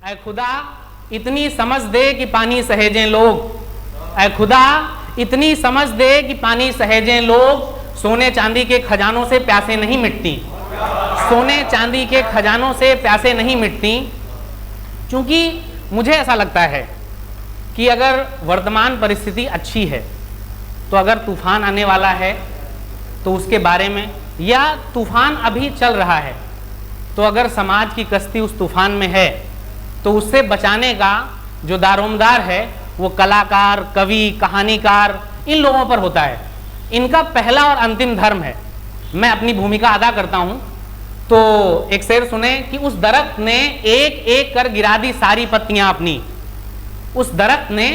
ऐ खुदा इतनी समझ दे कि पानी सहेजें लोग, ऐ खुदा इतनी समझ दे कि पानी सहेजें लोग। सोने चांदी के खजानों से प्यासे नहीं मिटती, सोने चांदी के खजानों से प्यासे नहीं मिटती। क्योंकि मुझे ऐसा लगता है कि अगर वर्तमान परिस्थिति अच्छी है तो अगर तूफान आने वाला है तो उसके बारे में, या तूफान अभी चल रहा है तो अगर समाज की कश्ती उस तूफान में है तो उससे बचाने का जो दारोमदार है वो कलाकार, कवि, कहानीकार, इन लोगों पर होता है। इनका पहला और अंतिम धर्म है। मैं अपनी भूमिका अदा करता हूँ। तो एक शेर सुने कि उस दरख्त ने एक एक कर गिरा दी सारी पत्तियां अपनी, उस दरख्त ने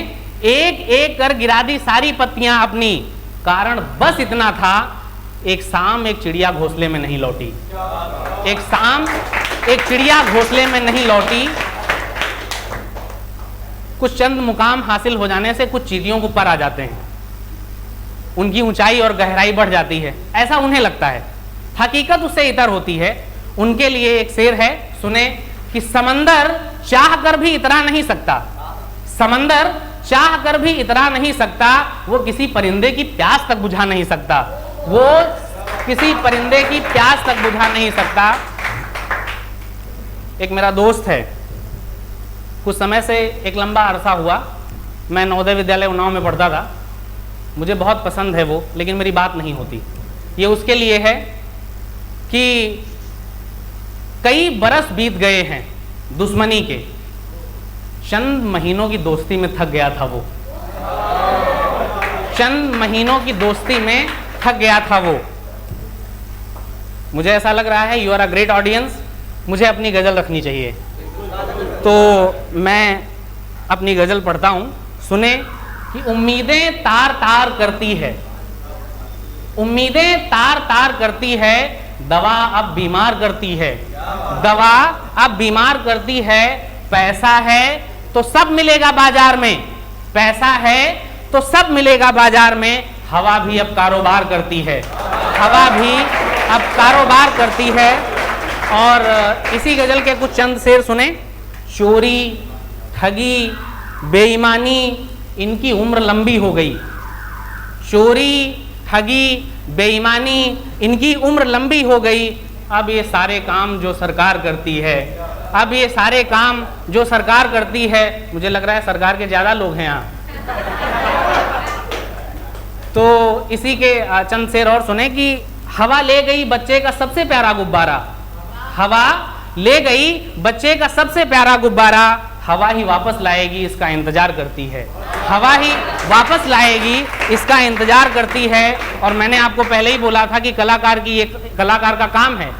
एक एक कर गिरा दी सारी पत्तियां अपनी, कारण बस इतना था एक शाम एक चिड़िया घोंसले में नहीं लौटी, एक शाम एक चिड़िया घोंसले में नहीं लौटी। कुछ चंद मुकाम हासिल हो जाने से कुछ चींटियों को ऊपर आ जाते हैं, उनकी ऊंचाई और गहराई बढ़ जाती है, ऐसा उन्हें लगता है। हकीकत उससे इतर होती है। उनके लिए एक शेर है, सुने कि समंदर चाह कर भी इतरा नहीं सकता, समंदर चाह कर भी इतरा नहीं सकता, वो किसी परिंदे की प्यास तक बुझा नहीं सकता, वो किसी परिंदे की प्यास तक बुझा नहीं सकता। एक मेरा दोस्त है, कुछ समय से एक लंबा अरसा हुआ मैं नवोदय विद्यालय उन्नाव में पढ़ता था, मुझे बहुत पसंद है वो, लेकिन मेरी बात नहीं होती। ये उसके लिए है कि कई बरस बीत गए हैं दुश्मनी के, चंद महीनों की दोस्ती में थक गया था वो, चंद महीनों की दोस्ती में थक गया था वो। मुझे ऐसा लग रहा है you are a great audience, मुझे अपनी गजल रखनी चाहिए, तो मैं अपनी गजल पढ़ता हूं। सुने कि उम्मीदें तार तार करती है, उम्मीदें तार तार करती है, दवा अब बीमार करती है, दवा अब बीमार करती है। पैसा है तो सब मिलेगा बाजार में, पैसा है तो सब मिलेगा बाजार में, हवा भी अब कारोबार करती है, हवा भी अब कारोबार करती है। और इसी गजल के कुछ चंद शेर सुने। चोरी, ठगी, बेईमानी, इनकी उम्र लंबी हो गई, चोरी, ठगी, बेईमानी, इनकी उम्र लंबी हो गई। अब ये सारे काम जो सरकार करती है, अब ये सारे काम जो सरकार करती है, मुझे लग रहा है सरकार के ज्यादा लोग हैं यहाँ। तो इसी के चंद शेर और सुने कि हवा ले गई बच्चे का सबसे प्यारा गुब्बारा, हवा ले गई बच्चे का सबसे प्यारा गुब्बारा, हवा ही वापस लाएगी इसका इंतजार करती है, हवा ही वापस लाएगी इसका इंतजार करती है। और मैंने आपको पहले ही बोला था कि कलाकार की एक कलाकार का काम है,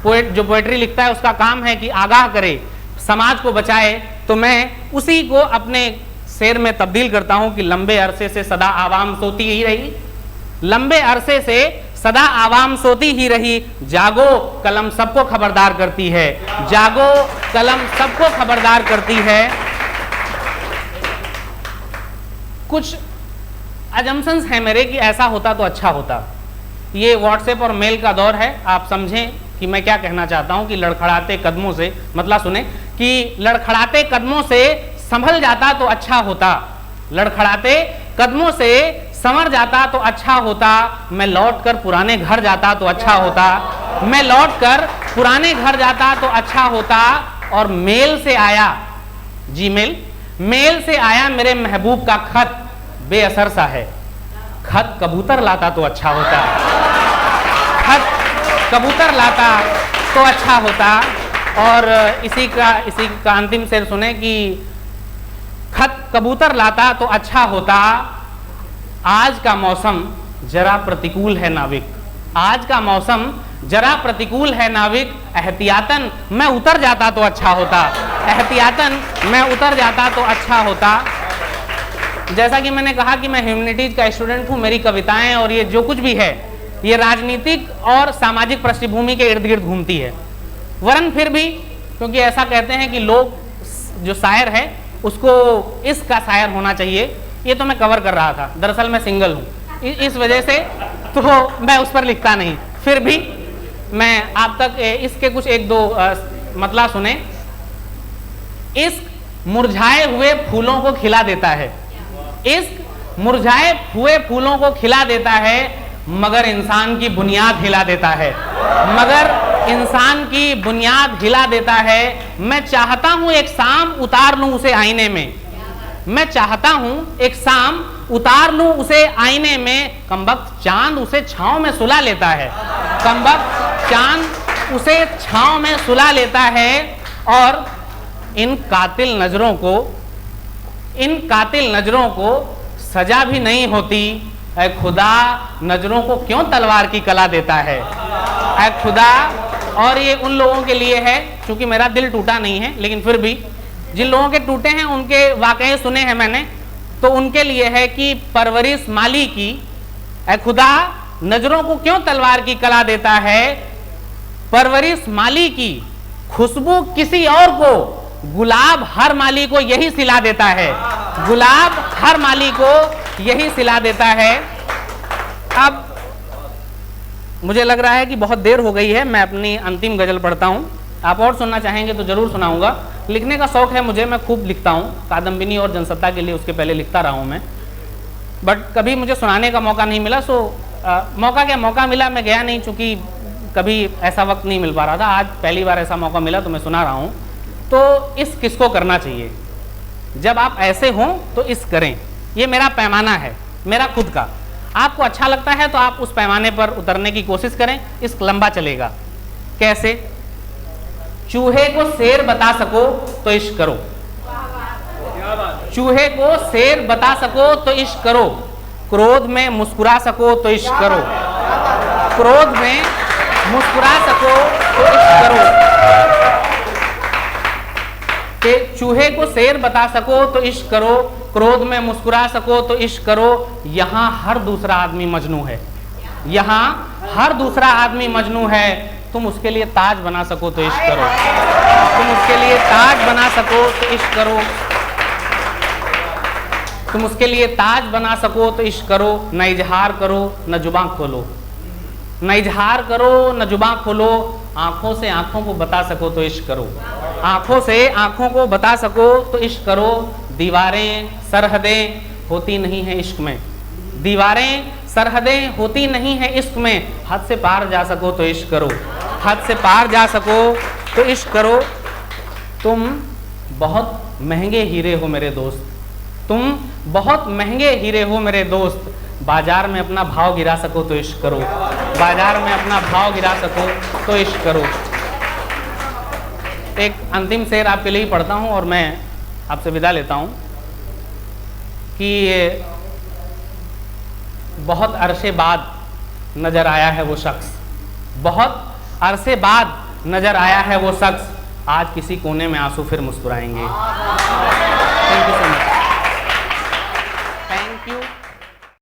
पोएट जो पोएट्री लिखता है उसका काम है कि आगाह करे, समाज को बचाए। तो मैं उसी को अपने शेर में तब्दील करता हूं कि लंबे अरसे से सदा आवाम सोती ही रही, लंबे अरसे से सदा आवाम सोती ही रही, जागो कलम सबको खबरदार करती है, जागो कलम सबको खबरदार करती है। कुछ अजम्पशंस हैं मेरे कि ऐसा होता तो अच्छा होता। ये व्हाट्सएप और मेल का दौर है, आप समझें कि मैं क्या कहना चाहता हूं कि लड़खड़ाते कदमों से, मतलब सुने कि लड़खड़ाते कदमों से संभल जाता तो अच्छा होता, लड़खड़ाते कदमों से संवर जाता तो अच्छा होता, मैं लौट कर पुराने घर जाता तो अच्छा होता, मैं लौट कर पुराने घर जाता तो अच्छा होता। और मेल से आया, जी मेल से आया मेरे महबूब का खत, बेअसर सा है, खत कबूतर लाता तो अच्छा होता, खत कबूतर लाता तो अच्छा होता। और इसी का अंतिम शेर सुने कि खत कबूतर लाता तो अच्छा होता, आज का मौसम जरा प्रतिकूल है नाविक, आज का मौसम जरा प्रतिकूल है नाविक, एहतियातन मैं उतर जाता तो अच्छा होता, एहतियातन मैं उतर जाता तो अच्छा होता। जैसा कि मैंने कहा कि मैं ह्यूमैनिटीज का स्टूडेंट हूं, मेरी कविताएं और ये जो कुछ भी है ये राजनीतिक और सामाजिक पृष्ठभूमि के इर्द गिर्द घूमती है, वरन फिर भी क्योंकि ऐसा कहते हैं कि लोग जो शायर है उसको इसका शायर होना चाहिए, ये तो मैं कवर कर रहा था, दरअसल मैं सिंगल हूँ इस वजह से तो मैं उस पर लिखता नहीं, फिर भी मैं आप तक इसके कुछ एक दो मतलब सुने इश्क मुरझाए हुए फूलों को खिला देता है, इश्क मुरझाए हुए फूलों को खिला देता है, मगर इंसान की बुनियाद हिला देता है, मगर इंसान की बुनियाद हिला देता है। मैं चाहता हूं एक शाम उतार लूं उसे आईने में, मैं चाहता हूं एक शाम उतार लूं उसे आईने में, कमबख्त चांद उसे छांव में सुला लेता है, कमबख्त चांद उसे छांव में सुला लेता है। और इन कातिल नजरों को सजा भी नहीं होती, ऐ खुदा नजरों को क्यों तलवार की कला देता है, ऐ खुदा। और ये उन लोगों के लिए है, क्योंकि मेरा दिल टूटा नहीं है, लेकिन फिर भी जिन लोगों के टूटे हैं उनके वाकये सुने हैं मैंने, तो उनके लिए है कि परवरिश माली की, ऐ खुदा नजरों को क्यों तलवार की कला देता है, परवरिश माली की खुशबू किसी और को, गुलाब हर माली को यही सिला देता है, गुलाब हर माली को यही सिला देता है। अब मुझे लग रहा है कि बहुत देर हो गई है, मैं अपनी अंतिम गजल पढ़ता हूँ। आप और सुनना चाहेंगे तो जरूर सुनाऊंगा। लिखने का शौक है मुझे, मैं खूब लिखता हूँ, कादम्बिनी और जनसत्ता के लिए उसके पहले लिखता रहा हूँ मैं, बट कभी मुझे सुनाने का मौका नहीं मिला। मौका मिला, मैं गया नहीं, चूँकि कभी ऐसा वक्त नहीं मिल पा रहा था। आज पहली बार ऐसा मौका मिला तो मैं सुना रहा हूँ। तो इस किसको करना चाहिए, जब आप ऐसे हों तो इस करें, ये मेरा पैमाना है, मेरा खुद का। आपको अच्छा लगता है तो आप उस पैमाने पर उतरने की कोशिश करें, इस लंबा चलेगा। कैसे? चूहे को शेर बता सको तो इश्क करो, चूहे को शेर बता सको तो इश्क करो, क्रोध में मुस्कुरा सको तो इश्क करो, क्रोध में मुस्कुरा सको तो इश्क करो। कि चूहे को शेर बता सको तो इश्क करो, क्रोध में मुस्कुरा सको तो इश्क करो। यहाँ हर दूसरा आदमी मजनू है, यहाँ हर दूसरा आदमी मजनू है। तुम उसके लिए ताज बना सको तो इश्क करो, तुम उसके लिए ताज बना सको तो इश्क करो, तुम उसके लिए ताज बना सको तो इश्क करो। न इजहार करो न जुबान खोलो, न इजहार करो न जुबान खोलो, आंखों से आंखों को बता सको तो इश्क करो, आंखों से आंखों को बता सको तो इश्क करो। दीवारें सरहदें होती नहीं है इश्क में, दीवारें सरहदें होती नहीं है इश्क में। हद से पार जा सको तो इश्क करो, हद से पार जा सको तो इश्क करो। तुम बहुत महंगे हीरे हो मेरे दोस्त, तुम बहुत महंगे हीरे हो मेरे दोस्त। बाजार में अपना भाव गिरा सको तो इश्क करो, बाजार में अपना भाव गिरा सको तो इश्क करो। एक अंतिम शेर आपके लिए पढ़ता हूँ और मैं आपसे विदा लेता हूँ कि बहुत अरसे बाद नजर आया है वो शख्स, बहुत अरसे बाद नजर आया है वो शख्स, आज किसी कोने में आंसू फिर मुस्कुराएंगे। Thank you so much.